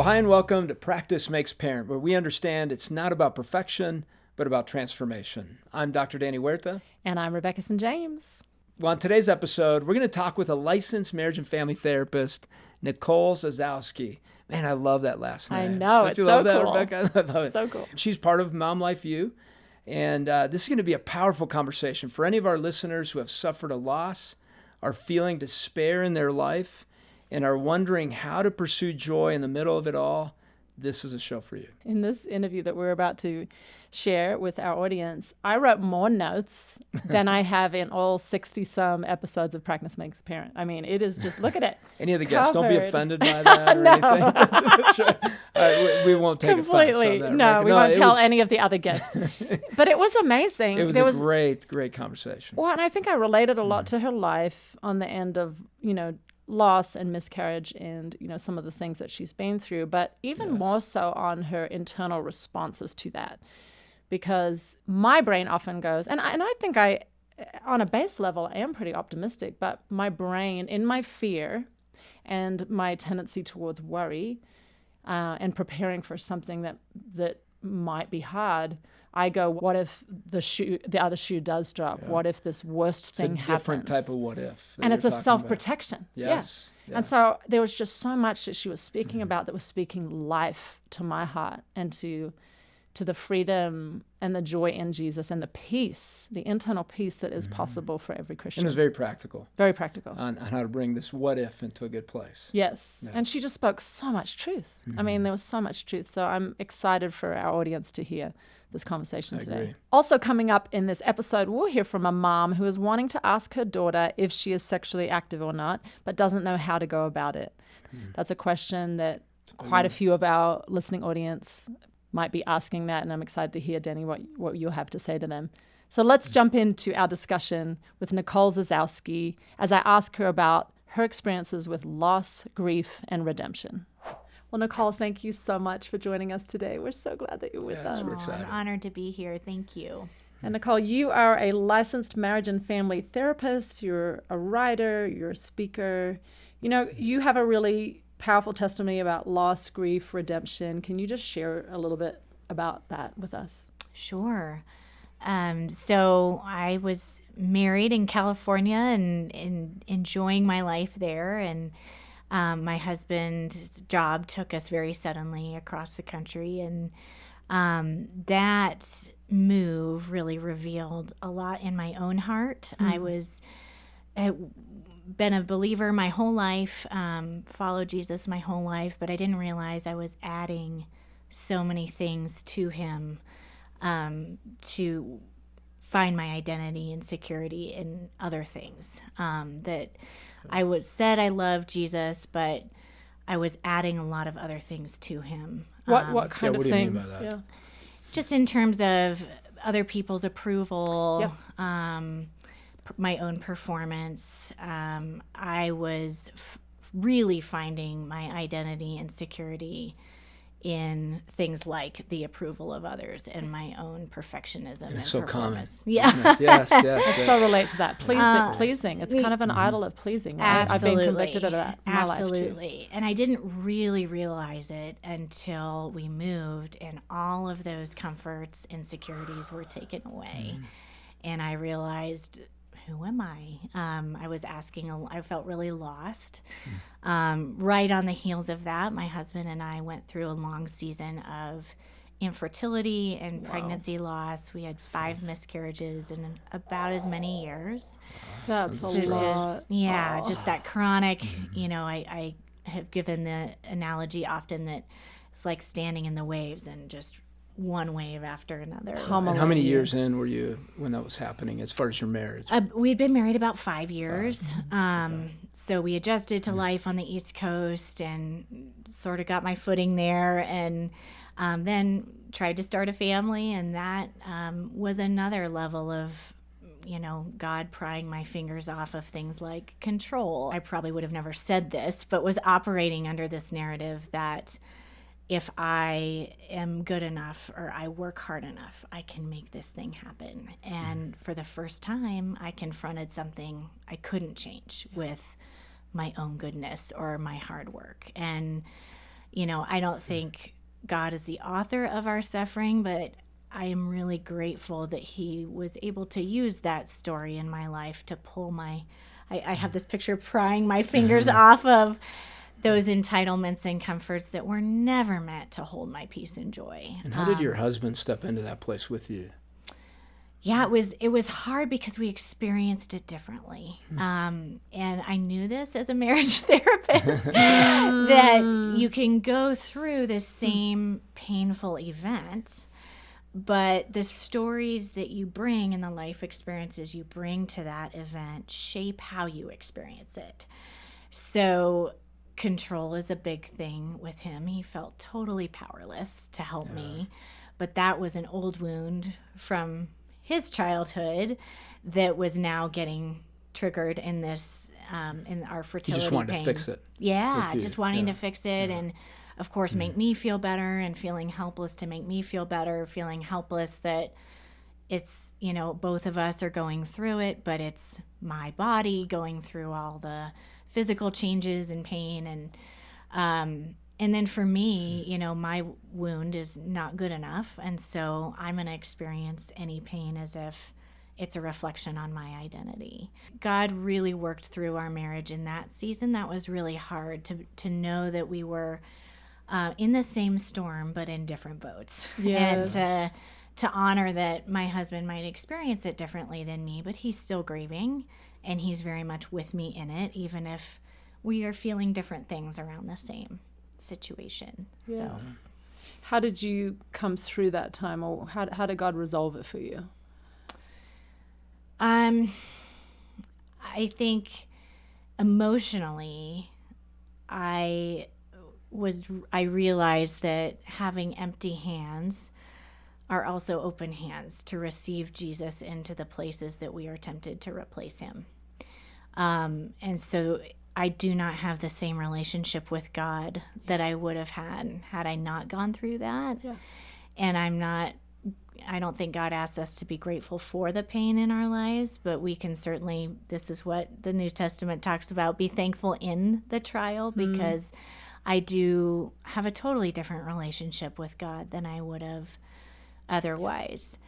Well, hi and welcome to Practice Makes Parent, where we understand it's not about perfection, but about transformation. I'm Dr. Danny Huerta. And I'm Rebecca St. James. Well, on today's episode, we're going to talk with a licensed marriage and family therapist, Nicole Zasowski. Man, I love that last name. I know, Don't it's you so love that, cool. Rebecca? I love it. So cool. She's part of Mom Life U, and this is going to be a powerful conversation for any of our listeners who have suffered a loss, are feeling despair in their life, and are wondering how to pursue joy in the middle of it all. This is a show for you. In this interview that we're about to share with our audience, I wrote more notes than I have in all 60-some episodes of Practice Makes Parent. I mean, it is just, look at it. Any of the guests, don't be Covered. offended by that or anything. Sure. We won't take Completely. offense on that. No, Rebecca. we won't tell was, any of the other guests. But it was amazing. It was great conversation. Well, and I think I related a lot to her life on the end of, loss and miscarriage and, some of the things that she's been through, but even more so on her internal responses to that. Because my brain often goes, and I think I, on a base level, I am pretty optimistic, but my brain, in my fear and my tendency towards worry and preparing for something that might be hard, I go, what if the other shoe does drop? Yeah. What if this worst thing happens? It's a different type of what if. And it's a self-protection. Yes. Yeah. And so there was just so much that she was speaking about that was speaking life to my heart and to the freedom and the joy in Jesus and the peace, the internal peace that is possible for every Christian. And it was very practical. Very practical. On how to bring this what if into a good place. Yes. Yeah. And she just spoke so much truth. I mean, there was so much truth. So I'm excited for our audience to hear this conversation today. Agree. Also coming up in this episode, we'll hear from a mom who is wanting to ask her daughter if she is sexually active or not, but doesn't know how to go about it. That's a question that quite a few of our listening audience might be asking that, and I'm excited to hear, Danny, what you'll have to say to them. So let's jump into our discussion with Nicole Zasowski as I ask her about her experiences with loss, grief, and redemption. Well, Nicole, thank you so much for joining us today. We're so glad that you're with us. We're excited. I'm honored to be here. Thank you. And Nicole, you are a licensed marriage and family therapist. You're a writer. You're a speaker. You have a really powerful testimony about loss, grief, redemption. Can you just share a little bit about that with us? Sure. So I was married in California and enjoying my life there. And my husband's job took us very suddenly across the country. And that move really revealed a lot in my own heart. I been a believer my whole life, followed Jesus my whole life, but I didn't realize I was adding so many things to him to find my identity and security in other things. That I said I loved Jesus, but I was adding a lot of other things to him. What kind of what do you mean things? by that? Yeah. Just in terms of other people's approval, my own performance. I was really finding my identity and security in things like the approval of others and my own perfectionism. It's so common. Yeah. Yes. I so relate to that. Pleasing. It's kind of an idol of pleasing. Right? I've been convicted of that in my life too. Absolutely. And I didn't really realize it until we moved and all of those comforts and securities were taken away. And I realized, who am I? I was asking, I felt really lost. Right on the heels of that, my husband and I went through a long season of infertility and pregnancy loss. We had 5 miscarriages in about as many years. That's a lot. Just that chronic, I have given the analogy often that it's like standing in the waves and just one wave after another. And how many years in were you when that was happening as far as your marriage? We'd been married about 5 years. So we adjusted to life on the East Coast and sort of got my footing there and then tried to start a family. And that was another level of, God prying my fingers off of things like control. I probably would have never said this, but was operating under this narrative that if I am good enough or I work hard enough, I can make this thing happen. And for the first time, I confronted something I couldn't change with my own goodness or my hard work. And I don't think God is the author of our suffering, but I am really grateful that he was able to use that story in my life to pull I have this picture of prying my fingers off of those entitlements and comforts that were never meant to hold my peace and joy. And how did your husband step into that place with you? Yeah, it was hard because we experienced it differently. And I knew this as a marriage therapist, that you can go through the same painful event, but the stories that you bring and the life experiences you bring to that event shape how you experience it. So control is a big thing with him. He felt totally powerless to help me, but that was an old wound from his childhood that was now getting triggered in this in our fertility You just wanted pain. to fix it. Yeah, just wanting to fix it, and of course make me feel better, and feeling helpless to make me feel better, feeling helpless that it's, both of us are going through it, but it's my body going through all the physical changes and pain, and then for me, my wound is not good enough. And so I'm going to experience any pain as if it's a reflection on my identity. God really worked through our marriage in that season. That was really hard to know that we were in the same storm, but in different boats. Yes. And to honor that my husband might experience it differently than me, but he's still grieving and he's very much with me in it, even if we are feeling different things around the same situation. Yes. How did you come through that time, or how did God resolve it for you? I think emotionally, I realized that having empty hands are also open hands to receive Jesus into the places that we are tempted to replace him. And so I do not have the same relationship with God that I would have had I not gone through that. Yeah. And I don't think God asks us to be grateful for the pain in our lives, but we can certainly, this is what the New Testament talks about, be thankful in the trial, because I do have a totally different relationship with God than I would have otherwise.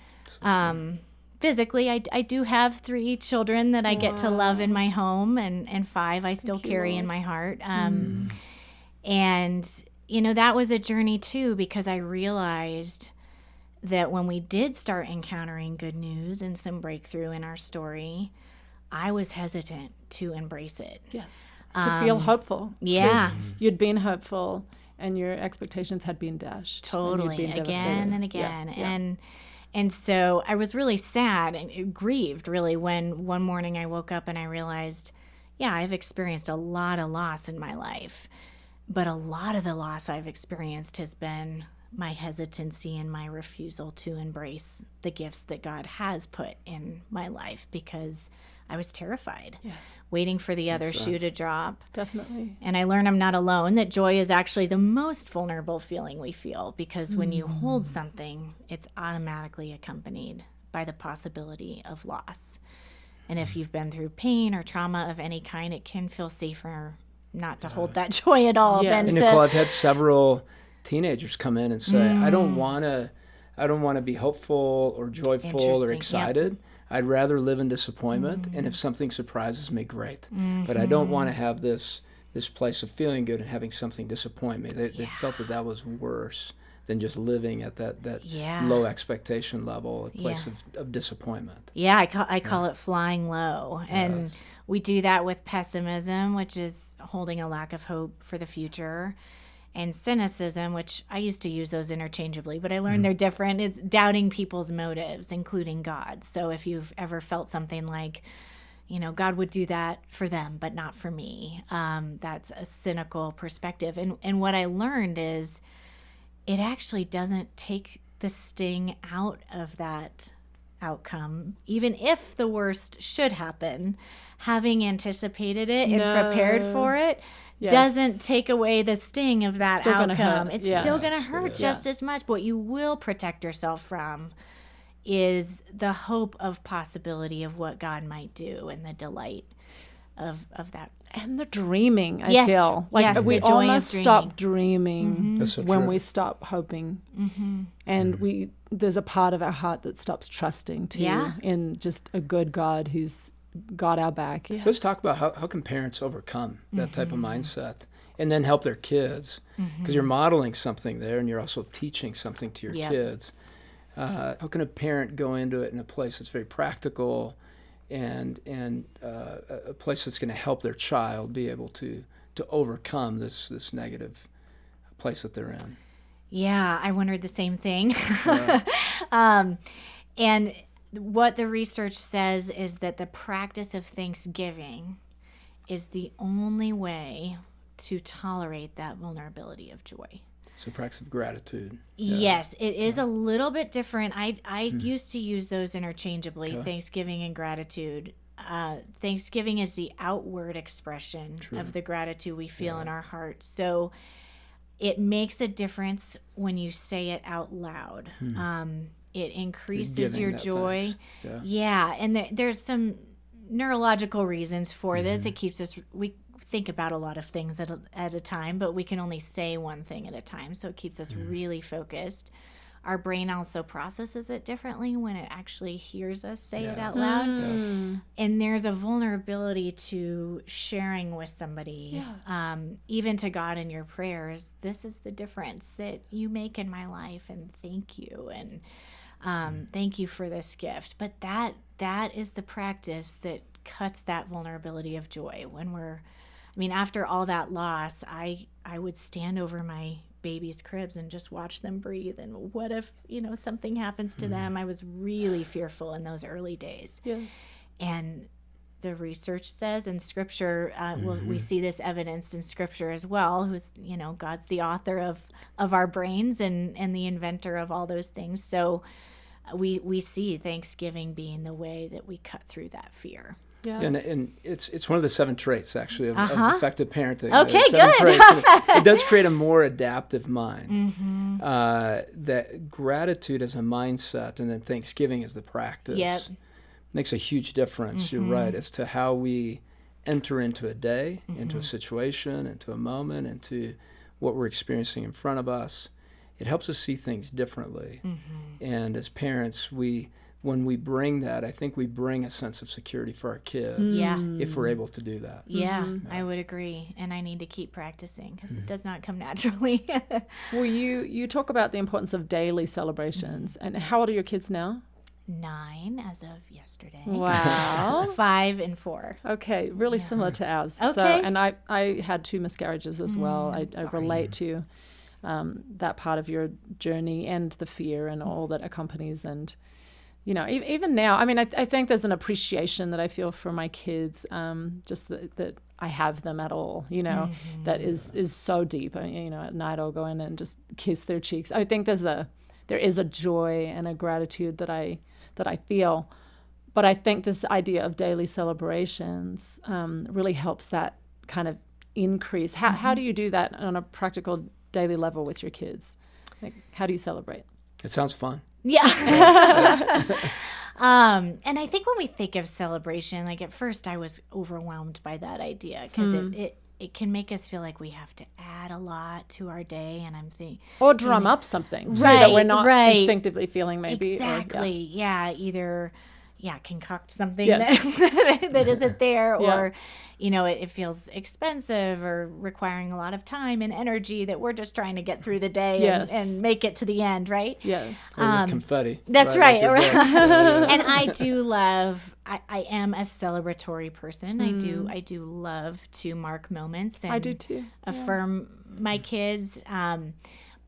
Physically, I do have 3 children that I get to love in my home, and 5 I still carry in my heart. And, that was a journey too, because I realized that when we did start encountering good news and some breakthrough in our story, I was hesitant to embrace it. Yes, to feel hopeful. Yeah. 'Cause you'd been hopeful and your expectations had been dashed. Totally, and again and again. Yeah. And so I was really sad and grieved, really, when one morning I woke up and I realized, I've experienced a lot of loss in my life. But a lot of the loss I've experienced has been my hesitancy and my refusal to embrace the gifts that God has put in my life, because I was terrified, waiting for the other shoe to drop. Definitely. And I learned I'm not alone, that joy is actually the most vulnerable feeling we feel, because when you hold something, it's automatically accompanied by the possibility of loss. And if you've been through pain or trauma of any kind, it can feel safer not to hold that joy at all. Yeah. Than And Nicole, I've had several teenagers come in and say, I don't want to be hopeful or joyful or Interesting. excited. I'd rather live in disappointment, and if something surprises me, great. But I don't want to have this place of feeling good and having something disappoint me. They felt that was worse than just living at that low expectation level, a place of disappointment. Yeah, I call it flying low. And we do that with pessimism, which is holding a lack of hope for the future. And cynicism, which I used to use those interchangeably, but I learned they're different. It's doubting people's motives, including God. So if you've ever felt something like, God would do that for them, but not for me, that's a cynical perspective. And what I learned is it actually doesn't take the sting out of that outcome. Even if the worst should happen, having anticipated it and prepared for it, doesn't take away the sting of that outcome. It's still going to hurt just as much. What you will protect yourself from is the hope of possibility of what God might do and the delight of that. And the dreaming, I Yes. feel. Like Yes, we the joy of almost stop dreaming. dreaming That's so when true. we stop hoping. And there's a part of our heart that stops trusting too Yeah. in just a good God who's got our back. So let's talk about how can parents overcome that type of mindset and then help their kids, because you're modeling something there and you're also teaching something to your Yep. kids. How can a parent go into it in a place that's very practical and a place that's going to help their child be able to overcome this negative place that they're in? Yeah, I wondered the same thing. Yeah. And what the research says is that the practice of Thanksgiving is the only way to tolerate that vulnerability of joy. So practice of gratitude. Yes, it is a little bit different. I used to use those interchangeably, Okay. Thanksgiving and gratitude. Thanksgiving is the outward expression of the gratitude we feel in our hearts. So it makes a difference when you say it out loud. It increases Giving your that joy. thanks. Yeah, and there's some neurological reasons for this. It keeps us, we think about a lot of things at a time, but we can only say one thing at a time. So it keeps us really focused. Our brain also processes it differently when it actually hears us say it out loud. Yes. And there's a vulnerability to sharing with somebody, even to God in your prayers. This is the difference that you make in my life, and thank you. And thank you for this gift. But that is the practice that cuts that vulnerability of joy. After all that loss, I would stand over my baby's cribs and just watch them breathe. And what if, something happens to them? I was really fearful in those early days. Yes. And the research says in Scripture, we see this evidenced in Scripture as well, who's, God's the author of our brains and the inventor of all those things. So we see Thanksgiving being the way that we cut through that fear. Yeah. And it's one of the 7 traits, actually, of effective parenting. Okay, There's 7 good. traits. And it does create a more adaptive mind. That gratitude as a mindset, and then Thanksgiving as the practice, Yep. makes a huge difference. You're right, as to how we enter into a day, into a situation, into a moment, into what we're experiencing in front of us. It helps us see things differently. And as parents, when we bring that, I think we bring a sense of security for our kids Yeah. if we're able to do that. Yeah, I would agree. And I need to keep practicing because it does not come naturally. Well, you talk about the importance of daily celebrations. And how old are your kids now? 9 as of yesterday. Wow. 5 and 4. Okay, really similar to ours. So, Okay. and I had 2 miscarriages as well. I relate to that part of your journey and the fear and all that accompanies. And, even now, I think there's an appreciation that I feel for my kids, just that I have them at all, that is so deep. At night I'll go in and just kiss their cheeks. I think there is a joy and a gratitude that I feel. But I think this idea of daily celebrations really helps that kind of increase. How do you do that on a practical daily level with your kids? Like, how do you celebrate? It sounds fun. Yeah. And I think when we think of celebration, like at first I was overwhelmed by that idea because it can make us feel like we have to add a lot to our day. And I'm thinking, Or drum up something too, that we're not right. instinctively feeling maybe. Exactly. Either concoct something Yes. that isn't there, Yeah. or it feels expensive or requiring a lot of time and energy that we're just trying to get through the day Yes. and make it to the end, right? Yes. Or with confetti. That's like right. your book. And I do love. I am a celebratory person. I do love to mark moments. And I do too. affirm my kids.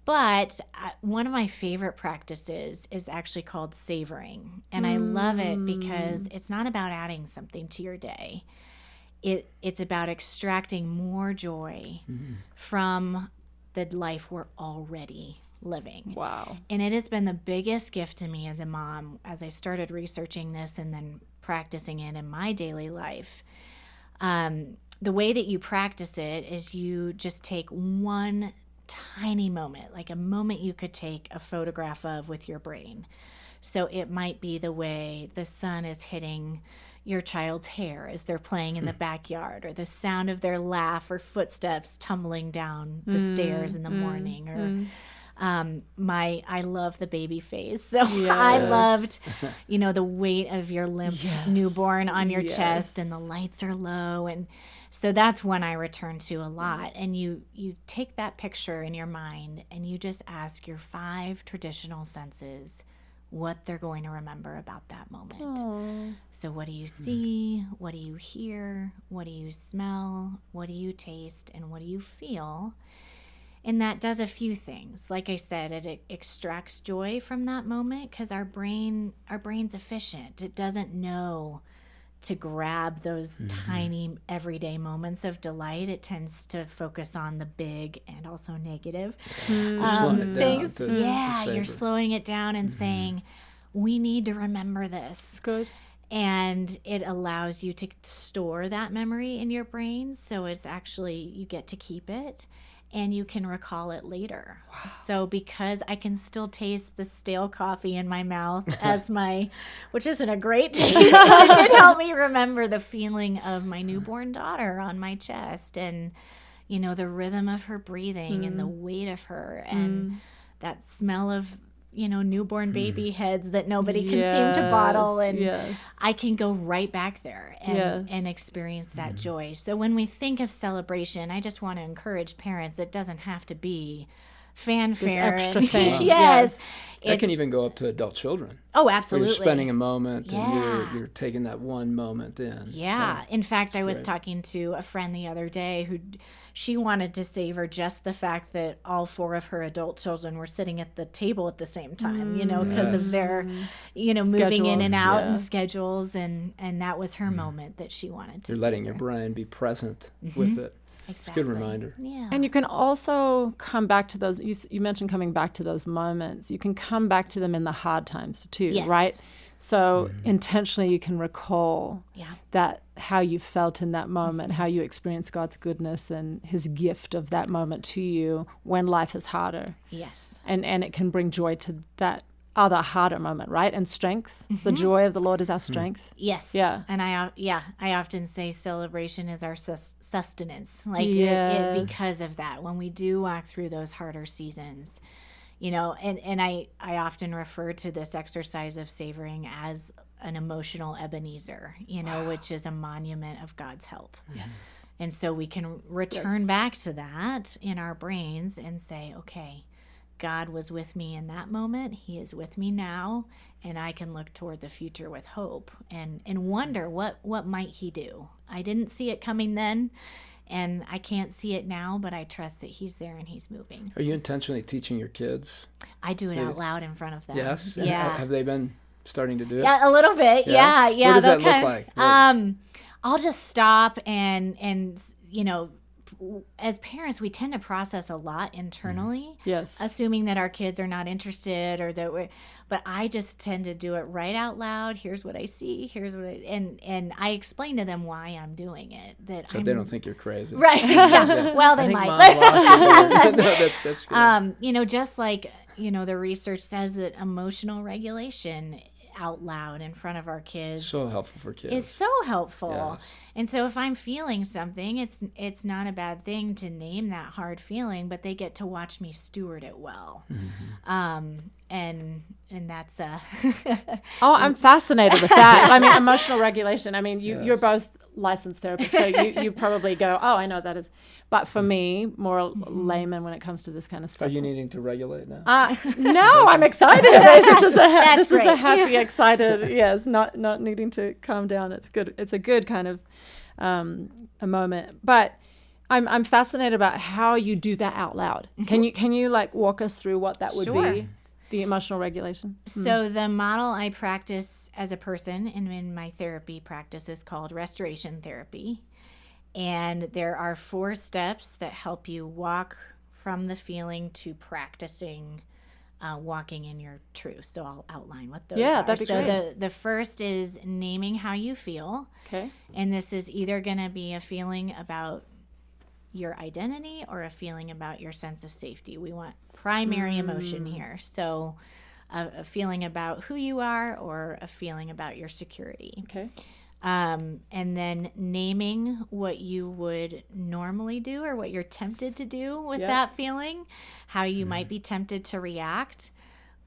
But one of my favorite practices is actually called savoring. And I love it because it's not about adding something to your day. It's about extracting more joy from the life we're already living. Wow. And it has been the biggest gift to me as a mom as I started researching this and then practicing it in my daily life. The way that you practice it is you just take one tiny moment, like a moment you could take a photograph of with your brain. So it might be the way the sun is hitting your child's hair as they're playing in the backyard, or the sound of their laugh or footsteps tumbling down the stairs in the morning, or I love the baby phase. So I loved, the weight of your limp newborn on your chest, and the lights are low. And so that's one I return to a lot. And you take that picture in your mind and you just ask your 5 traditional senses what they're going to remember about that moment. Aww. So what do you see? What do you hear? What do you smell? What do you taste? And what do you feel? And that does a few things. Like I said, it extracts joy from that moment, because our brain's efficient. It doesn't know to grab those tiny everyday moments of delight. It tends to focus on the big and also negative things. You're slowing it down and saying, we need to remember this. It's good. And it allows you to store that memory in your brain. So it's actually, you get to keep it. And you can recall it later. Wow. So because I can still taste the stale coffee in my mouth which isn't a great taste, but it did help me remember the feeling of my newborn daughter on my chest, and, the rhythm of her breathing and the weight of her, and that smell of, newborn baby heads that nobody can seem to bottle. And I can go right back there and experience that joy. So when we think of celebration, I just want to encourage parents, it doesn't have to be fanfare. This extra thing. That can even go up to adult children. Oh, absolutely. Where you're spending a moment and you're taking that one moment in. In fact, I was talking to a friend the other day who she wanted to savor just the fact that all 4 of her adult children were sitting at the table at the same time, because of their, moving in and out and schedules. And that was her moment that she wanted to You're letting your brain be present with it. Exactly. It's a good reminder. Yeah. And you can also come back to those, you mentioned coming back to those moments. You can come back to them in the hard times too, right? So intentionally you can recall that how you felt in that moment, how you experienced God's goodness and his gift of that moment to you when life is harder. Yes. And it can bring joy to that other harder moment, right? And strength. The joy of the Lord is our strength. Yes. Yeah. And I often say celebration is our sustenance. It because of that. When we do walk through those harder seasons, and I often refer to this exercise of savoring as an emotional Ebenezer, which is a monument of God's help. Yes. And so we can return back to that in our brains and say, okay, God was with me in that moment. He is with me now, and I can look toward the future with hope and wonder what might he do. I didn't see it coming then, and I can't see it now, but I trust that he's there and he's moving. Are you intentionally teaching your kids? I do it out loud in front of them. Yes? And yeah. Have they been starting to do it? Yeah, a little bit. Yes? Yeah. What does that look like? I'll just stop and as parents, we tend to process a lot internally. Yes. Assuming that our kids are not interested or that but I just tend to do it right out loud. Here's what I see. Here's what and I explain to them why I'm doing it. So they don't think you're crazy. Right. Yeah. Well, they might. No, that's good. Just like, the research says that emotional regulation out loud in front of our kids. So helpful for kids. It's so helpful. Yes. And so if I'm feeling something, it's not a bad thing to name that hard feeling, but they get to watch me steward it well. And that's I'm fascinated with that. I mean, emotional regulation. I mean, you're both licensed therapists, so you probably go, oh, I know what that is. But for me, more layman when it comes to this kind of stuff. Are you needing to regulate now? No, I'm excited. This is a happy, Yeah. excited. Yes, not needing to calm down. It's good. It's a good kind of a moment. But I'm fascinated about how you do that out loud. Can you like walk us through what that would be? The emotional regulation. So the model I practice as a person and in my therapy practice is called restoration therapy. And there are 4 steps that help you walk from the feeling to practicing walking in your truth. So I'll outline what those are. That'd be great. So the first is naming how you feel. Okay. And this is either going to be a feeling about your identity or a feeling about your sense of safety. We want primary emotion here. So a feeling about who you are or a feeling about your security. Okay. And then naming what you would normally do or what you're tempted to do with that feeling, how you might be tempted to react.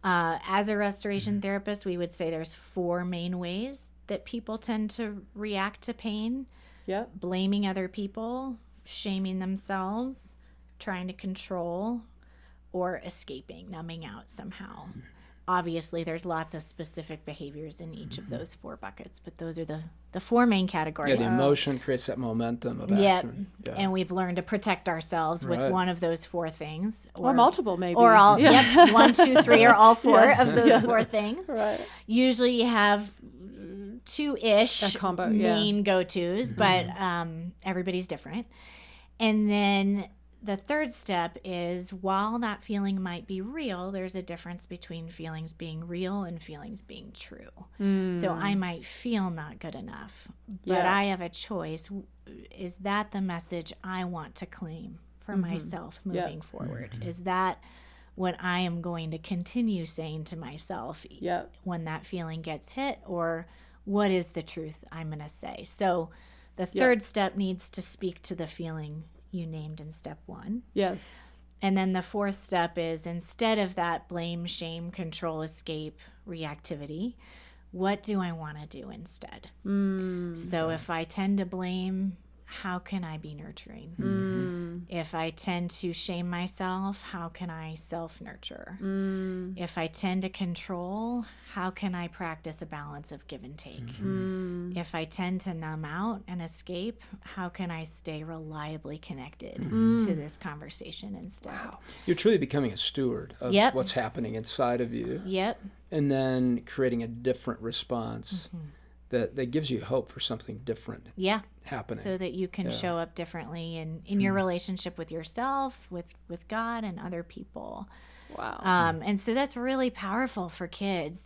As a restoration therapist, we would say there's 4 main ways that people tend to react to pain. Blaming other people, shaming themselves, trying to control, or escaping, numbing out somehow. Obviously, there's lots of specific behaviors in each of those 4 buckets, but those are the 4 main categories. Yeah, the emotion creates that momentum of action. Yeah, and we've learned to protect ourselves with one of those 4 things. Or multiple, maybe. Or all, 1, 2, 3, or all 4 of those 4 things. Right. Usually you have 2-ish combo, main go-tos, but everybody's different. And then the third step is, while that feeling might be real, there's a difference between feelings being real and feelings being true. So I might feel not good enough, but I have a choice. Is that the message I want to claim for myself moving forward? Is that what I am going to continue saying to myself when that feeling gets hit? Or what is the truth I'm going to say? So the third step needs to speak to the feeling you named in step 1. Yes. And then the 4th step is, instead of that blame, shame, control, escape, reactivity, what do I want to do instead? So if I tend to blame, how can I be nurturing? If I tend to shame myself, how can I self-nurture? If I tend to control, how can I practice a balance of give and take? If I tend to numb out and escape, how can I stay reliably connected to this conversation instead? Wow. You're truly becoming a steward of what's happening inside of you. And then creating a different response that gives you hope for something different happening. So that you can show up differently in your relationship with yourself, with God, and other people. Wow. And so that's really powerful for kids.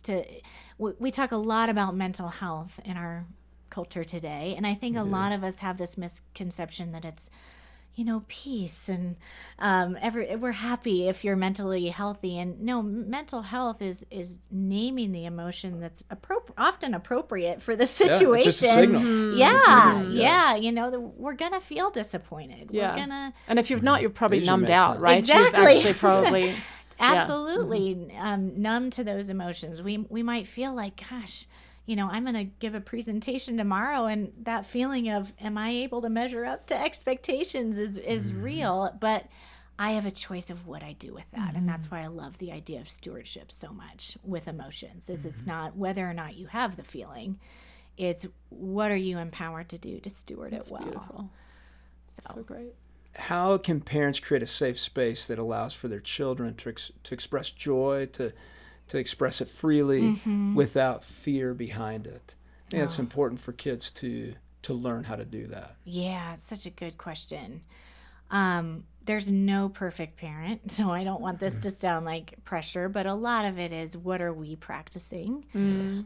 We talk a lot about mental health in our culture today, and I think a lot of us have this misconception that it's, peace and we're happy if you're mentally healthy. And no, mental health is naming the emotion that's often appropriate for the situation. Yeah, it's just a signal. We're gonna feel disappointed. We're gonna, and if you're not, you're probably Usually numbed makes out, sense. right? Exactly. You've actually probably absolutely numb to those emotions. We might feel like, gosh, I'm going to give a presentation tomorrow, and that feeling of, am I able to measure up to expectations is real, but I have a choice of what I do with that. And that's why I love the idea of stewardship so much with emotions, is it's not whether or not you have the feeling, it's what are you empowered to do to steward it well. Beautiful. So great. How can parents create a safe space that allows for their children to express joy, to express it freely without fear behind it? I think it's important for kids to learn how to do that. Yeah, it's such a good question. There's no perfect parent, so I don't want this to sound like pressure, but a lot of it is, what are we practicing?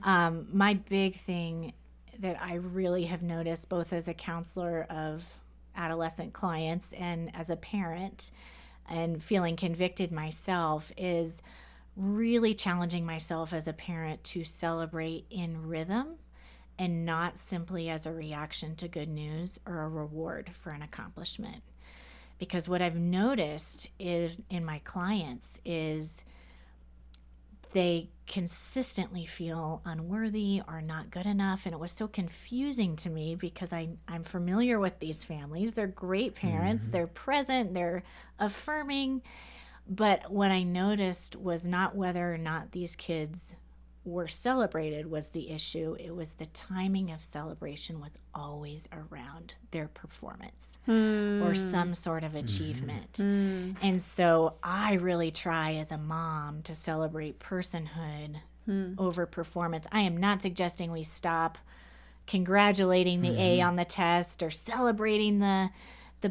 My big thing that I really have noticed, both as a counselor of adolescent clients and as a parent, and feeling convicted myself, is really challenging myself as a parent to celebrate in rhythm and not simply as a reaction to good news or a reward for an accomplishment. Because what I've noticed is in my clients is they consistently feel unworthy or not good enough. And it was so confusing to me because I'm familiar with these families. They're great parents. They're present. They're affirming. But what I noticed was not whether or not these kids were celebrated was the issue. It was the timing of celebration was always around their performance or some sort of achievement. And so I really try as a mom to celebrate personhood over performance. I am not suggesting we stop congratulating the A on the test or celebrating the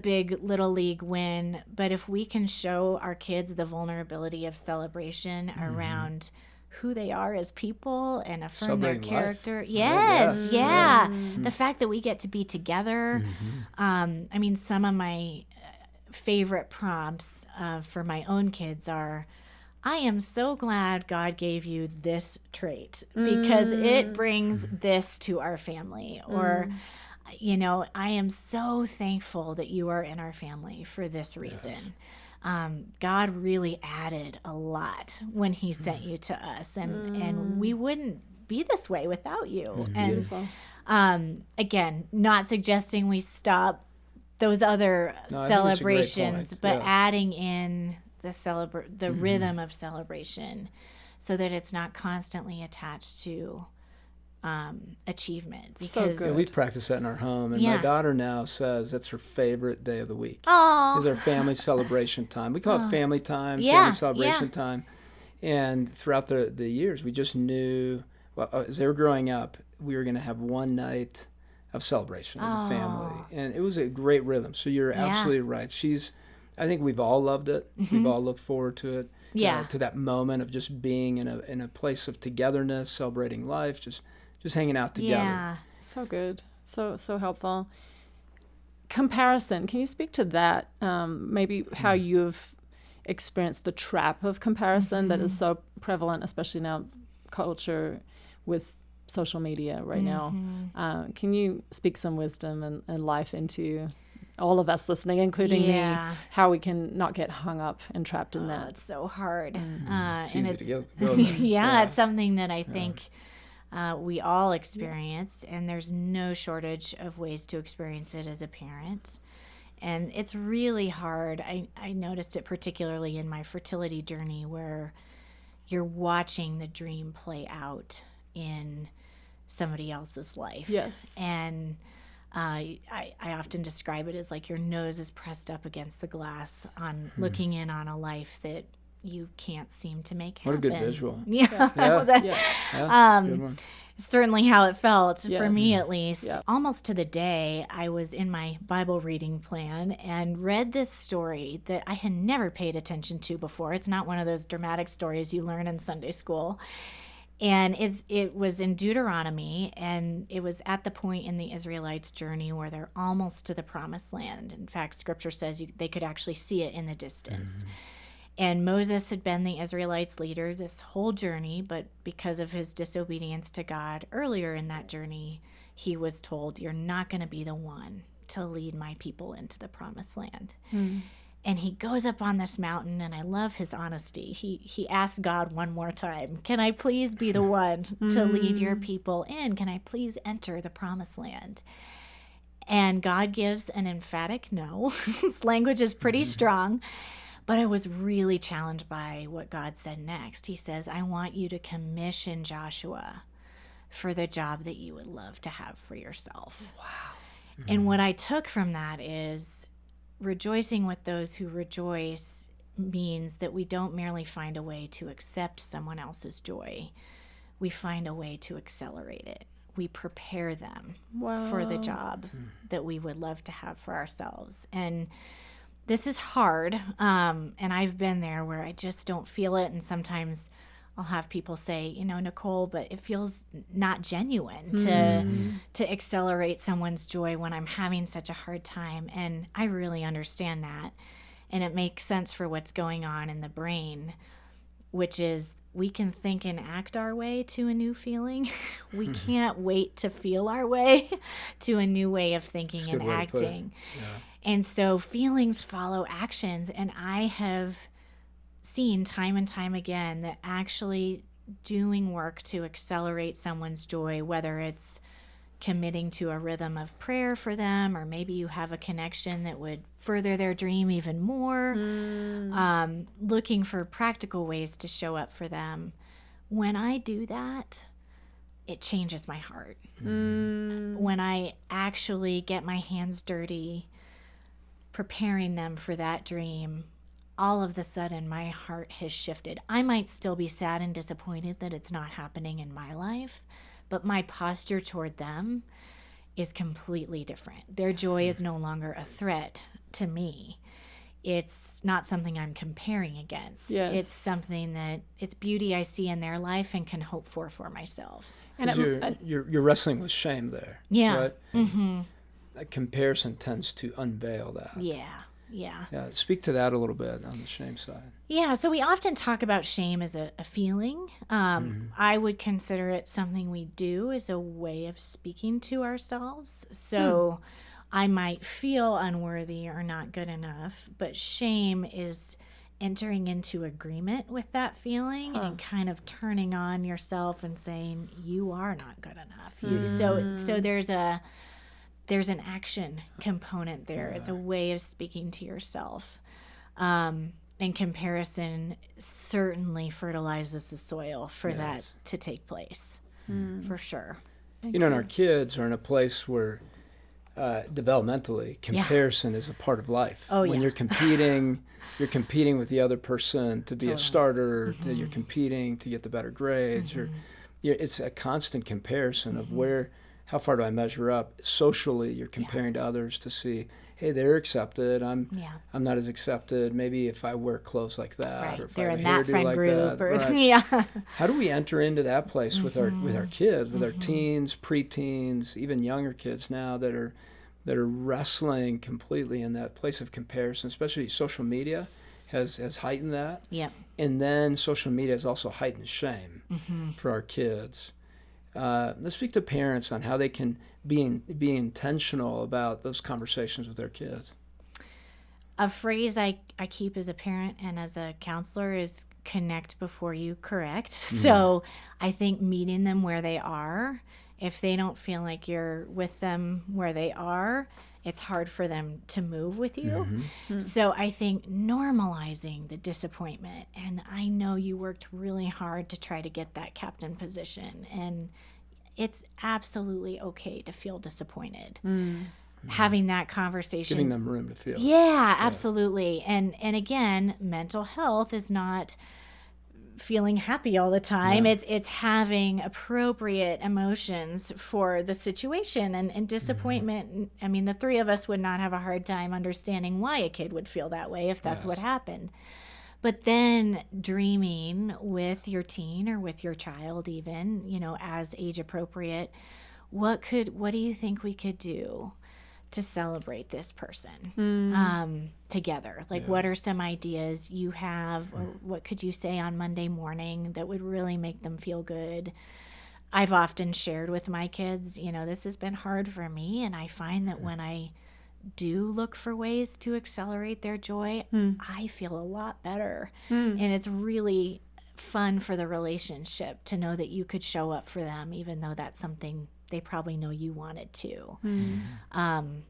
big little league win, but if we can show our kids the vulnerability of celebration around who they are as people and affirm their character. Yes. The fact that we get to be together. Some of my favorite prompts for my own kids are, I am so glad God gave you this trait because it brings this to our family. Or, you know, I am so thankful that you are in our family for this reason. Yes. God really added a lot when he sent you to us, and we wouldn't be this way without you. That's and beautiful. Again, not suggesting we stop those other No, celebrations, but yes. adding in the rhythm of celebration so that it's not constantly attached to achievement. Because So good. Yeah, we practice that in our home, and my daughter now says that's her favorite day of the week. Oh, Is our family celebration time. We call it family time, Yeah, family celebration time. And throughout the years, we just knew, well, as they were growing up, we were going to have one night of celebration as a family. And it was a great rhythm. So you're absolutely right. I think we've all loved it. We've all looked forward to it. To that moment of just being in a place of togetherness, celebrating life, just hanging out together. Yeah. So good. So helpful. Comparison. Can you speak to that? Maybe how you've experienced the trap of comparison that is so prevalent, especially now culture with social media right now. Can you speak some wisdom and life into all of us listening, including me, how we can not get hung up and trapped in that? It's so hard. It's easy to go there. It's something that I think we all experience, and there's no shortage of ways to experience it as a parent. And it's really hard. I noticed it particularly in my fertility journey, where you're watching the dream play out in somebody else's life. Yes. And I often describe it as like your nose is pressed up against the glass on looking in on a life that you can't seem to make happen. What a good visual. Yeah. That's a good one. Certainly how it felt for Yes. me, at least. Yeah. Almost to the day, I was in my Bible reading plan and read this story that I had never paid attention to before. It's not one of those dramatic stories you learn in Sunday school. And it was in Deuteronomy, and it was at the point in the Israelites' journey where they're almost to the promised land. In fact, scripture says they could actually see it in the distance. And Moses had been the Israelites' leader this whole journey, but because of his disobedience to God earlier in that journey, he was told, "You're not going to be the one to lead my people into the promised land." And he goes up on this mountain, and I love his honesty. He asks God one more time, "Can I please be the one to lead your people in? Can I please enter the promised land?" And God gives an emphatic no. His language is pretty strong, but I was really challenged by what God said next. He says, "I want you to commission Joshua for the job that you would love to have for yourself." Wow. And what I took from that is rejoicing with those who rejoice means that we don't merely find a way to accept someone else's joy. We find a way to accelerate it. We prepare them for the job that we would love to have for ourselves. And this is hard, and I've been there where I just don't feel it, and sometimes I'll have people say, "Nicole, but it feels not genuine to accelerate someone's joy when I'm having such a hard time." And I really understand that. And it makes sense for what's going on in the brain, which is we can think and act our way to a new feeling. We can't wait to feel our way to a new way of thinking and acting. And so feelings follow actions. And I have seen time and time again that actually doing work to accelerate someone's joy, whether it's committing to a rhythm of prayer for them, or maybe you have a connection that would further their dream even more, looking for practical ways to show up for them. When I do that, it changes my heart. When I actually get my hands dirty preparing them for that dream, all of a sudden my heart has shifted. I might still be sad and disappointed that it's not happening in my life, but my posture toward them is completely different. Their joy is no longer a threat to me. It's not something I'm comparing against. Yes. It's something that it's beauty I see in their life and can hope for myself. And you're wrestling with shame there. Yeah. Right? That comparison tends to unveil that. Yeah. Yeah. Yeah. Speak to that a little bit on the shame side. Yeah, so we often talk about shame as a feeling. I would consider it something we do as a way of speaking to ourselves. So I might feel unworthy or not good enough, but shame is entering into agreement with that feeling and kind of turning on yourself and saying, you are not good enough. So there's an action component there. It's a way of speaking to yourself. And comparison certainly fertilizes the soil for that to take place, for sure. And our kids are in a place where developmentally comparison is a part of life. When you're competing with the other person to be a starter, you're competing to get the better grades, it's a constant comparison of how far do I measure up socially. You're comparing to others to see, hey, they're accepted. I'm not as accepted. Maybe if I wear clothes like that, or if they're I have in a that hairdo friend like group, that. How do we enter into that place with our kids, with our teens, preteens, even younger kids now that are wrestling completely in that place of comparison? Especially social media has heightened that. Yeah. And then social media has also heightened shame for our kids. Let's speak to parents on how they can be intentional about those conversations with their kids. A phrase I keep as a parent and as a counselor is connect before you correct. So I think meeting them where they are, if they don't feel like you're with them where they are, it's hard for them to move with you. So I think normalizing the disappointment, and I know you worked really hard to try to get that captain position, and it's absolutely okay to feel disappointed. Having that conversation. Giving them room to feel. Yeah, absolutely. And again, mental health is not feeling happy all the time. It's having appropriate emotions for the situation, and disappointment. I mean, the three of us would not have a hard time understanding why a kid would feel that way if that's what happened. But then dreaming with your teen or with your child, even, as age appropriate, what do you think we could do to celebrate this person together? Like, what are some ideas you have, or what could you say on Monday morning that would really make them feel good? I've often shared with my kids, this has been hard for me, and I find that when I do look for ways to accelerate their joy, I feel a lot better. And it's really fun for the relationship to know that you could show up for them, even though that's something they probably know you wanted to,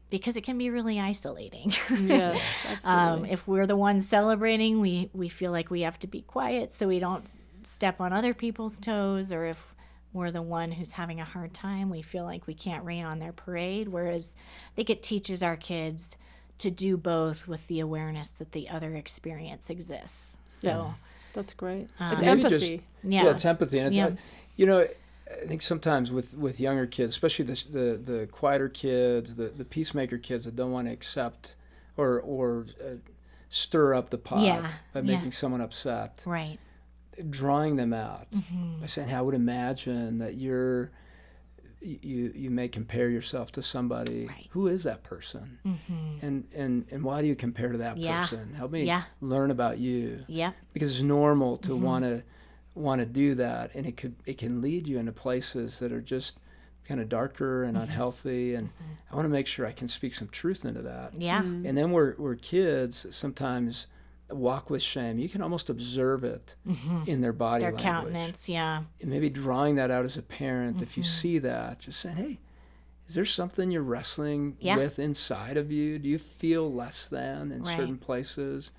because it can be really isolating. Yes, absolutely. If we're the ones celebrating, we feel like we have to be quiet so we don't step on other people's toes, or if we're the one who's having a hard time, we feel like we can't rain on their parade. Whereas I think it teaches our kids to do both with the awareness that the other experience exists. So that's great. It's Maybe empathy. It's empathy. And it's I think sometimes with younger kids, especially the quieter kids, the peacemaker kids that don't want to accept or stir up the pot by making someone upset. Right. Drawing them out by saying, hey, I would imagine that you may compare yourself to somebody. Right. Who is that person? And why do you compare to that person? Help me learn about you. Yeah. Because it's normal to want to do that, and it can lead you into places that are just kind of darker and unhealthy, and I want to make sure I can speak some truth into that. Yeah. And then we're kids sometimes walk with shame. You can almost observe it in their body their language. Countenance, And maybe drawing that out as a parent, if you see that, just saying, hey, is there something you're wrestling with inside of you? Do you feel less than in certain places?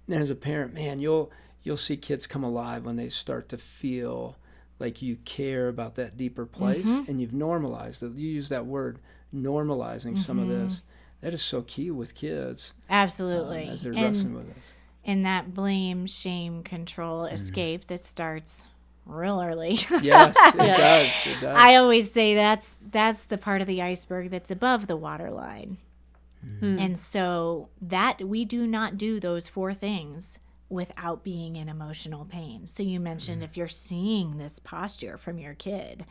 And as a parent, man, you'll see kids come alive when they start to feel like you care about that deeper place, and you've normalized it. You use that word, normalizing some of this. That is so key with kids. Absolutely. As they're wrestling with this. And that blame, shame, control, escape that starts real early. Yes, it does. It does. I always say that's the part of the iceberg that's above the waterline. And so that we do not do those four things without being in emotional pain. So you mentioned if you're seeing this posture from your kid,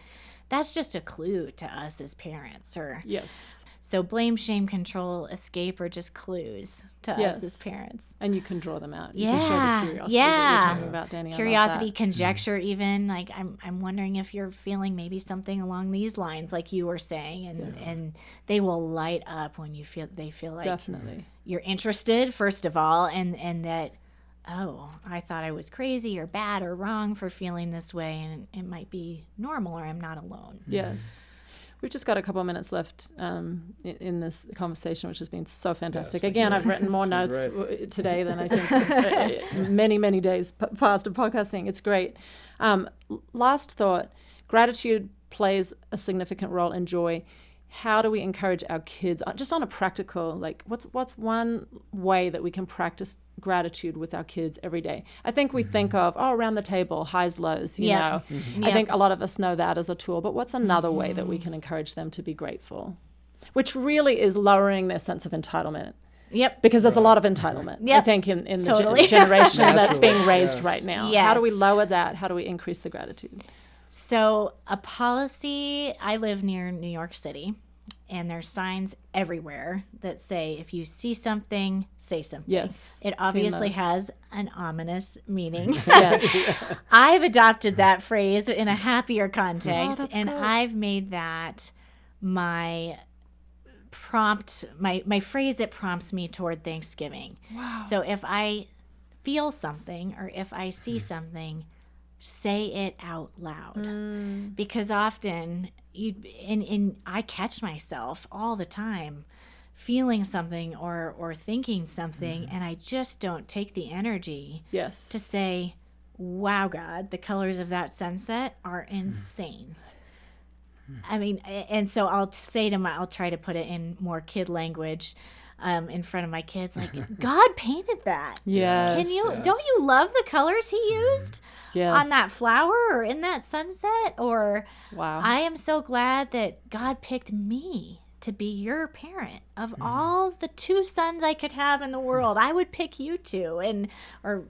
that's just a clue to us as parents. Or Yes. so blame, shame, control, escape are just clues to us as parents. And you can draw them out. You Yeah, can show the curiosity yeah. that you're talking about, Danny. I love Curiosity, that. conjecture, even. Like, I'm wondering if you're feeling maybe something along these lines, like you were saying, and they will light up when they feel like Definitely. you're interested, first of all, and that, oh, I thought I was crazy or bad or wrong for feeling this way, and it might be normal, or I'm not alone. Yes. We've just got a couple of minutes left in this conversation, which has been so fantastic. Again, I've written more notes today than I think just, many, many days past of podcasting. It's great. Last thought, gratitude plays a significant role in joy. How do we encourage our kids, just on a practical, like what's one way that we can practice gratitude with our kids every day? I think we think of, around the table, highs, lows, you know. I think a lot of us know that as a tool, but what's another way that we can encourage them to be grateful? Which really is lowering their sense of entitlement. Yep. Because there's a lot of entitlement, I think, in the generation that's being raised right now. Yes. How do we lower that? How do we increase the gratitude? So a policy, I live near New York City, and there's signs everywhere that say, if you see something, say something. Yes. It obviously has an ominous meaning. Yes. I've adopted that phrase in a happier context, and cool. I've made that my prompt, my phrase that prompts me toward Thanksgiving. Wow. So if I feel something or if I see something, say it out loud. Because often I catch myself all the time feeling something or thinking something, and I just don't take the energy to say, wow, God, the colors of that sunset are insane. I mean, and so I'll try to put it in more kid language in front of my kids, like, God painted that. Yes. Don't you love the colors he used on that flower or in that sunset? Or, wow, I am so glad that God picked me to be your parent. Of all the 2 sons I could have in the world, I would pick you 2. Or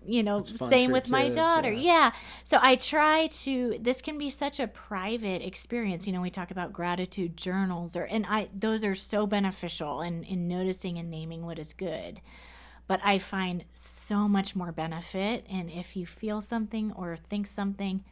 same with my daughter. Yeah. So I try to, this can be such a private experience. We talk about gratitude journals, those are so beneficial in noticing and naming what is good. But I find so much more benefit, and if you feel something or think something,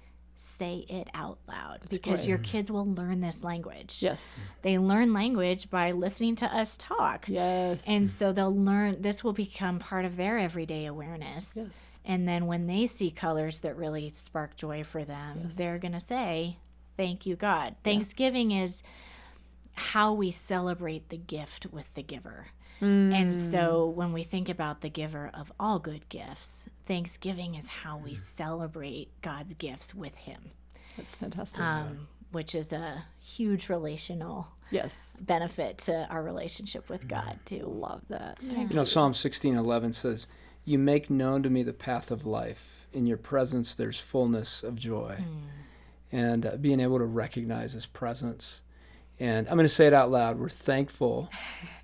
say it out loud. That's because your kids will learn this language. Yes. They learn language by listening to us talk. Yes. And so they'll learn, this will become part of their everyday awareness. Yes. And then when they see colors that really spark joy for them, they're going to say, thank you, God. Thanksgiving is how we celebrate the gift with the giver. And so when we think about the giver of all good gifts, Thanksgiving is how we celebrate God's gifts with him. That's fantastic. Which is a huge relational benefit to our relationship with God, too. Love that. Psalm 16:11 says, "You make known to me the path of life. In your presence there's fullness of joy." And being able to recognize his presence. And I'm going to say it out loud. We're thankful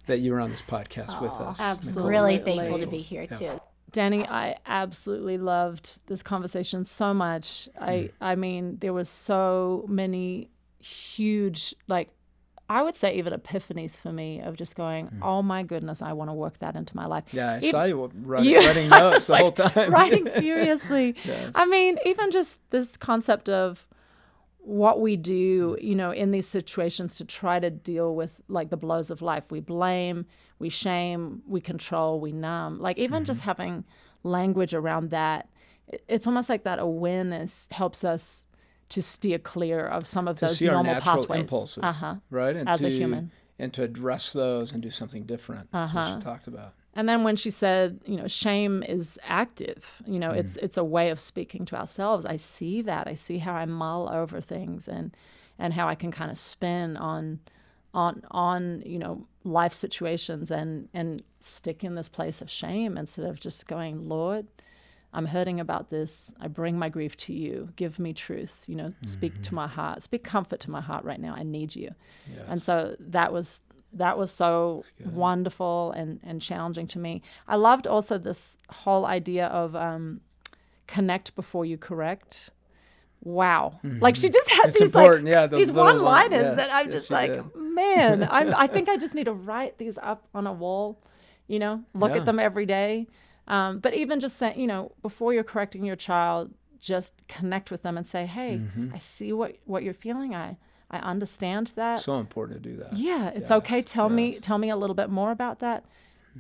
that you were on this podcast with us. Absolutely. Really thankful to be here, too. Danny, I absolutely loved this conversation so much. I mean, there was so many huge, I would say even epiphanies for me of just going, oh my goodness, I want to work that into my life. Yeah, I saw you writing notes the whole time. Writing furiously. Yes. I mean, even just this concept of what we do, in these situations to try to deal with the blows of life. We blame, we shame, we control, we numb. Even just having language around that, it's almost like that awareness helps us to steer clear of some of those normal pathways. Impulses, right? And as a human. And to address those and do something different. That's what she talked about. And then when she said, shame is active, it's a way of speaking to ourselves. I see that. I see how I mull over things and how I can kind of spin on life situations and stick in this place of shame instead of just going, Lord, I'm hurting about this. I bring my grief to you. Give me truth, speak to my heart, speak comfort to my heart right now. I need you. Yes. And so that was so wonderful and challenging to me. I loved also this whole idea of connect before you correct, wow. Like she just had It's these important, like yeah, those these little one-liners yes, that I'm yes, just you like, did. man, I think I just need to write these up on a wall, look Yeah. at them every day. But even just saying, before you're correcting your child, just connect with them and say, hey, I see what you're feeling. I understand that. So important to do that. Yeah, it's Yes, okay. Tell yes. me a little bit more about that.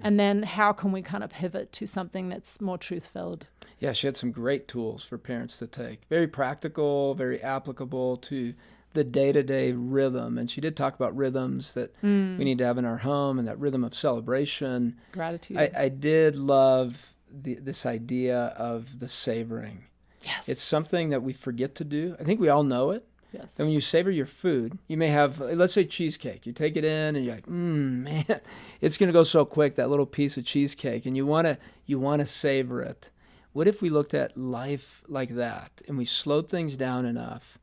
And then how can we kind of pivot to something that's more truth-filled? Yeah, she had some great tools for parents to take. Very practical, very applicable to the day-to-day rhythm. And she did talk about rhythms that we need to have in our home and that rhythm of celebration. Gratitude. I did love this idea of the savoring. Yes. It's something that we forget to do. I think we all know it. Yes. And when you savor your food, you may have, let's say, cheesecake. You take it in and you're like, man, it's going to go so quick, that little piece of cheesecake. And you want to savor it. What if we looked at life like that and we slowed things down enough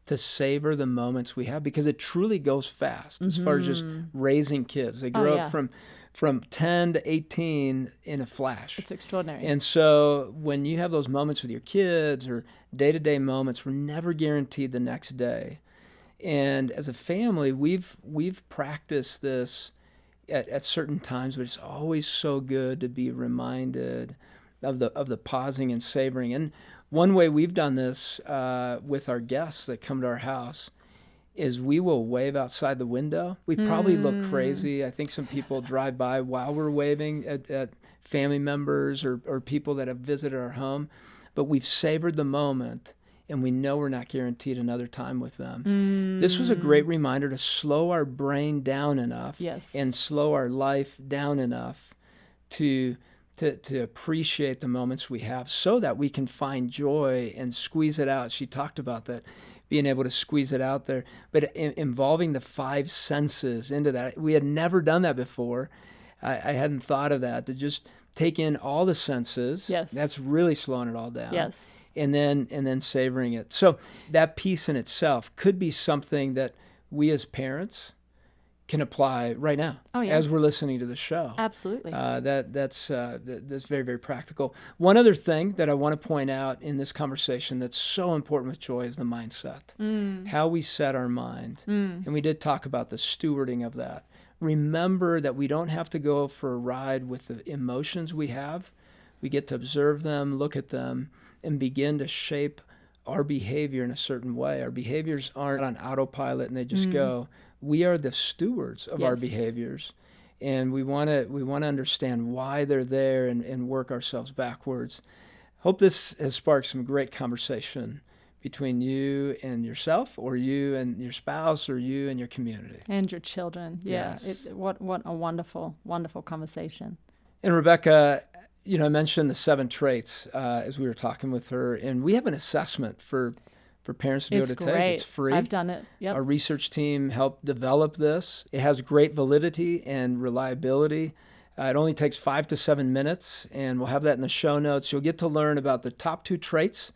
to savor the moments we have? Because it truly goes fast as far as just raising kids. They grow up from 10 to 18 in a flash. It's extraordinary. And so when you have those moments with your kids or day-to-day moments, we're never guaranteed the next day. And as a family, we've practiced this at certain times, but it's always so good to be reminded of the pausing and savoring. And one way we've done this with our guests that come to our house is we will wave outside the window. We probably look crazy. I think some people drive by while we're waving at family members or people that have visited our home. But we've savored the moment, and we know we're not guaranteed another time with them. This was a great reminder to slow our brain down enough and slow our life down enough to appreciate the moments we have so that we can find joy and squeeze it out. She talked about that, being able to squeeze it out there, but involving the five senses into that. We had never done that before. I hadn't thought of that, to just take in all the senses. Yes. That's really slowing it all down. Yes. And then savoring it. So that piece in itself could be something that we as parents can apply right now as we're listening to the show. Absolutely. That's very, very practical. One other thing that I want to point out in this conversation that's so important with joy is the mindset, how we set our mind. And we did talk about the stewarding of that. Remember that we don't have to go for a ride with the emotions we have. We get to observe them, look at them, and begin to shape our behavior in a certain way. Our behaviors aren't on autopilot and they just go. We are the stewards of our behaviors, and we want to understand why they're there and work ourselves backwards. Hope this has sparked some great conversation between you and yourself, or you and your spouse, or you and your community. And your children. Yeah. Yes. What a wonderful, wonderful conversation. And Rebecca, I mentioned the 7 traits as we were talking with her, and we have an assessment for parents to be able to take. It's free. I've done it. Yep. Our research team helped develop this. It has great validity and reliability. It only takes 5 to 7 minutes, and we'll have that in the show notes. You'll get to learn about the top 2 traits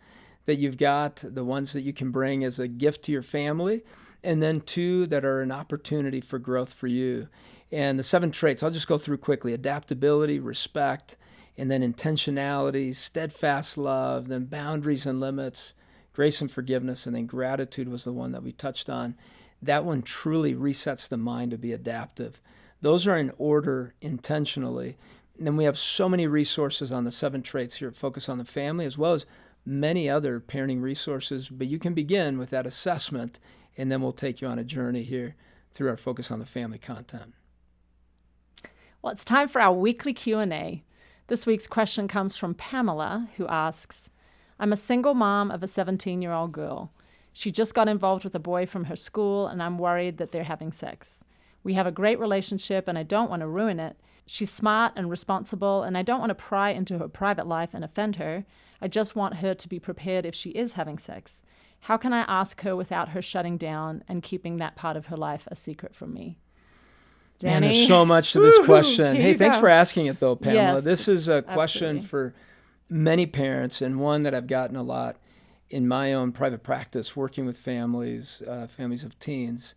that you've got, the ones that you can bring as a gift to your family, and then 2 that are an opportunity for growth for you. And the 7 traits, I'll just go through quickly: adaptability, respect, and then intentionality, steadfast love, then boundaries and limits, grace and forgiveness, and then gratitude was the one that we touched on. That one truly resets the mind to be adaptive. Those are in order intentionally. And then we have so many resources on the 7 traits here at Focus on the Family, as well as many other parenting resources. But you can begin with that assessment, and then we'll take you on a journey here through our Focus on the Family content. Well, it's time for our weekly Q&A. This week's question comes from Pamela, who asks, I'm a single mom of a 17-year-old girl. She just got involved with a boy from her school, and I'm worried that they're having sex. We have a great relationship, and I don't want to ruin it. She's smart and responsible, and I don't want to pry into her private life and offend her. I just want her to be prepared if she is having sex. How can I ask her without her shutting down and keeping that part of her life a secret from me? Man, Danny? there's so much to this question. Here Hey, you thanks go. for asking it, though, Pamela. Yes, This is a question absolutely. for many parents, and one that I've gotten a lot in my own private practice, working with families of teens.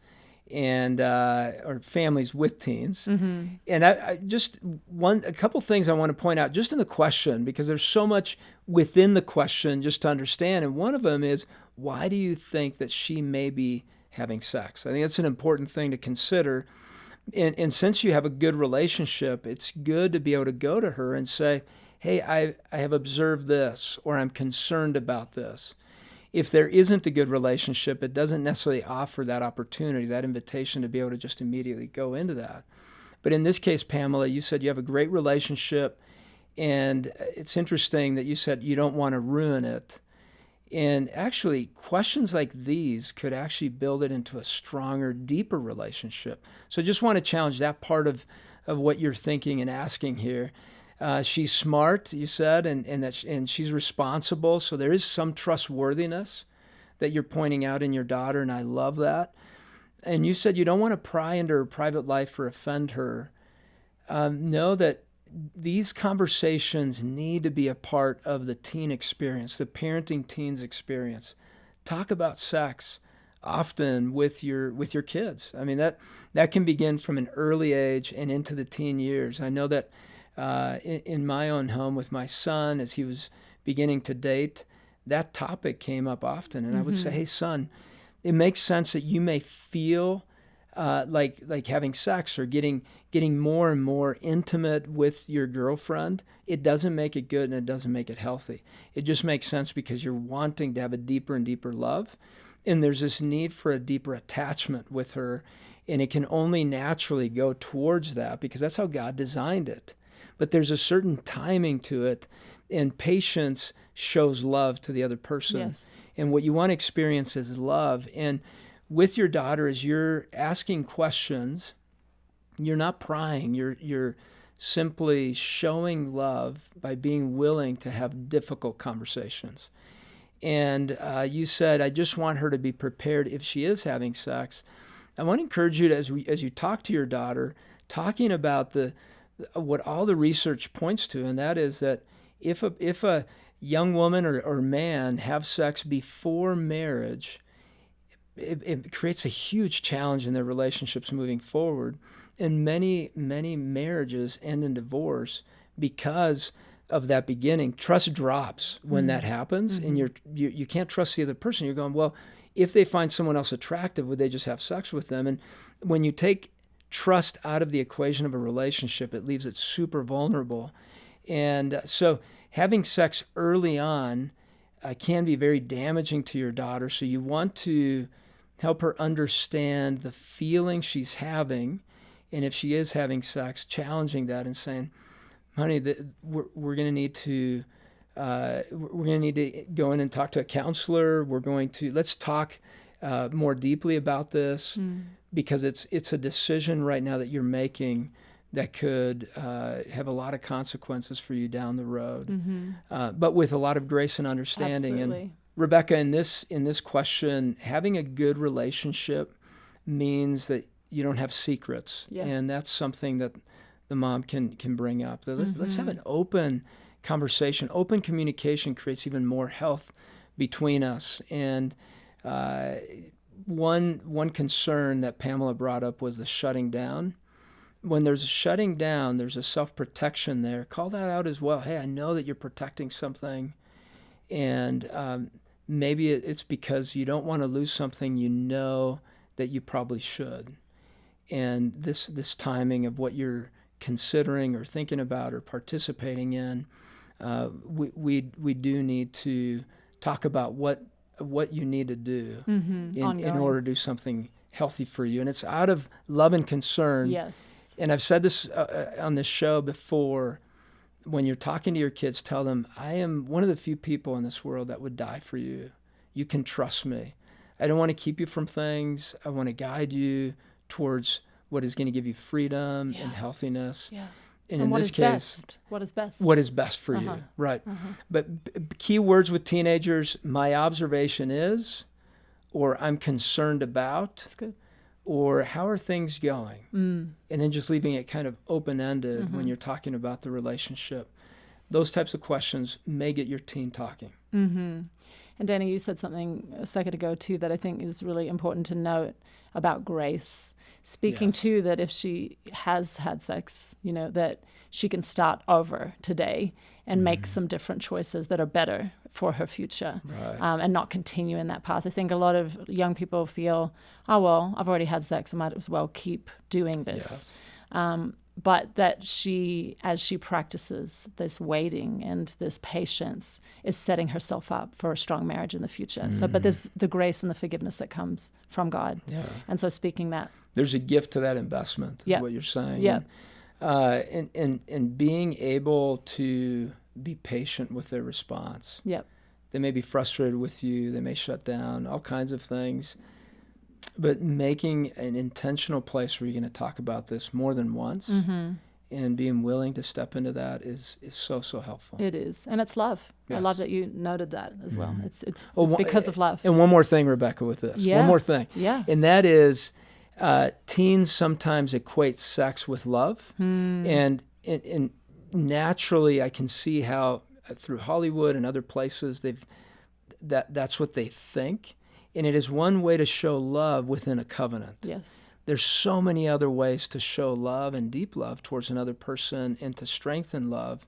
and or families with teens. And I just a couple things I want to point out just in the question, because there's so much within the question just to understand. And one of them is, why do you think that she may be having sex? I think that's an important thing to consider. And since you have a good relationship, it's good to be able to go to her and say, hey, I have observed this, or I'm concerned about this. If there isn't a good relationship, it doesn't necessarily offer that opportunity, that invitation to be able to just immediately go into that. But in this case, Pamela, you said you have a great relationship, and it's interesting that you said you don't want to ruin it. And actually, questions like these could actually build it into a stronger, deeper relationship. So I just want to challenge that part of what you're thinking and asking here. She's smart, you said, and she's responsible. So there is some trustworthiness that you're pointing out in your daughter, and I love that. And you said you don't want to pry into her private life or offend her. Know that these conversations need to be a part of the teen experience, the parenting teens experience. Talk about sex often with your kids. I mean, that can begin from an early age and into the teen years. I know that in my own home with my son, as he was beginning to date, that topic came up often. And I would say, hey, son, it makes sense that you may feel like having sex or getting more and more intimate with your girlfriend. It doesn't make it good, and it doesn't make it healthy. It just makes sense because you're wanting to have a deeper and deeper love, and there's this need for a deeper attachment with her, and it can only naturally go towards that because that's how God designed it. But there's a certain timing to it, and patience shows love to the other person. Yes. And what you want to experience is love. And with your daughter, as you're asking questions, you're not prying. You're simply showing love by being willing to have difficult conversations. And you said, I just want her to be prepared if she is having sex. I want to encourage you to, as you talk to your daughter, talking about what all the research points to, and that is that if a young woman or man have sex before marriage, it creates a huge challenge in their relationships moving forward. And many marriages end in divorce because of that beginning. Trust drops when that happens, and you can't trust the other person. You're going, well, if they find someone else attractive, would they just have sex with them? And when you take trust out of the equation of a relationship, it leaves it super vulnerable. And so having sex early on can be very damaging to your daughter. So you want to help her understand the feeling she's having, and if she is having sex, challenging that and saying, honey, we're going to need to go in and talk to a counselor. Let's talk more deeply about this, because it's a decision right now that you're making that could have a lot of consequences for you down the road, but with a lot of grace and understanding. Absolutely. And Rebecca, in this question, having a good relationship means that you don't have secrets, and that's something that the mom can bring up. Let's have an open conversation. Open communication creates even more health between us. And one concern that Pamela brought up was the shutting down. When there's a shutting down, there's a self-protection there. Call that out as well. Hey, I know that you're protecting something, and maybe it's because you don't want to lose something you know that you probably should. And this timing of what you're considering or thinking about or participating in, we do need to talk about what you need to do in order to do something healthy for you. And it's out of love and concern. Yes. And I've said this on this show before. When you're talking to your kids, tell them, I am one of the few people in this world that would die for you. You can trust me. I don't want to keep you from things. I want to guide you towards what is going to give you freedom and healthiness. Yeah. And in this case, what is best? What is best for you, right? But key words with teenagers, my observation is, or I'm concerned about. That's good. Or how are things going? And then just leaving it kind of open-ended when you're talking about the relationship. Those types of questions may get your teen talking. And Danny, you said something a second ago too that I think is really important to note about grace. Speaking to that if she has had sex, that she can start over today and make some different choices that are better for her future, and not continue in that path. I think a lot of young people feel, oh, well, I've already had sex, I might as well keep doing this. But that she, as she practices this waiting and this patience, is setting herself up for a strong marriage in the future. So, but there's the grace and the forgiveness that comes from God. And so speaking that. There's a gift to that investment, is what you're saying. And being able to be patient with their response. They may be frustrated with you. They may shut down, all kinds of things. But making an intentional place where you're going to talk about this more than once and being willing to step into that is so helpful. It is. And it's love. Yes. I love that you noted that as well. It's because of love. And one more thing, Rebecca, with this. One more thing. And that is teens sometimes equate sex with love. And naturally I can see how through Hollywood and other places that's what they think. And it is one way to show love within a covenant. There's so many other ways to show love and deep love towards another person and to strengthen love.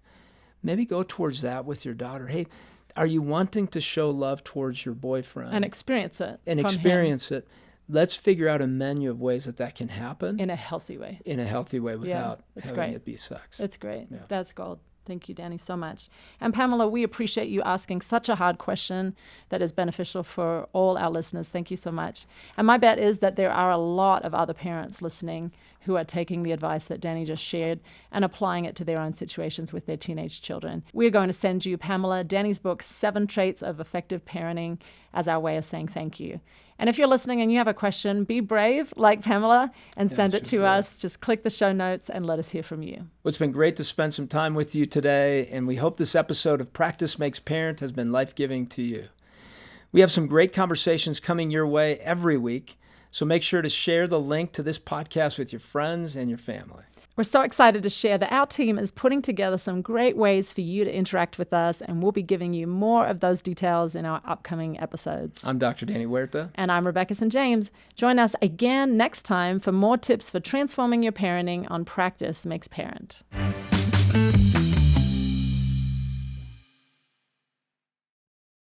Maybe go towards that with your daughter. Hey, are you wanting to show love towards your boyfriend? And experience it. It. Let's figure out a menu of ways that can happen. In a healthy way. Without having it be sex. It's great. That's gold. Thank you, Danny, so much. And Pamela, we appreciate you asking such a hard question that is beneficial for all our listeners. Thank you so much. And my bet is that there are a lot of other parents listening who are taking the advice that Danny just shared and applying it to their own situations with their teenage children. We're going to send you, Pamela, Danny's book, 7 Traits of Effective Parenting, as our way of saying thank you. And if you're listening and you have a question, be brave like Pamela and send it to us. Just click the show notes and let us hear from you. Well, it's been great to spend some time with you today, and we hope this episode of Practice Makes Parent has been life-giving to you. We have some great conversations coming your way every week, so make sure to share the link to this podcast with your friends and your family. We're so excited to share that our team is putting together some great ways for you to interact with us, and we'll be giving you more of those details in our upcoming episodes. I'm Dr. Danny Huerta. And I'm Rebecca St. James. Join us again next time for more tips for transforming your parenting on Practice Makes Parent.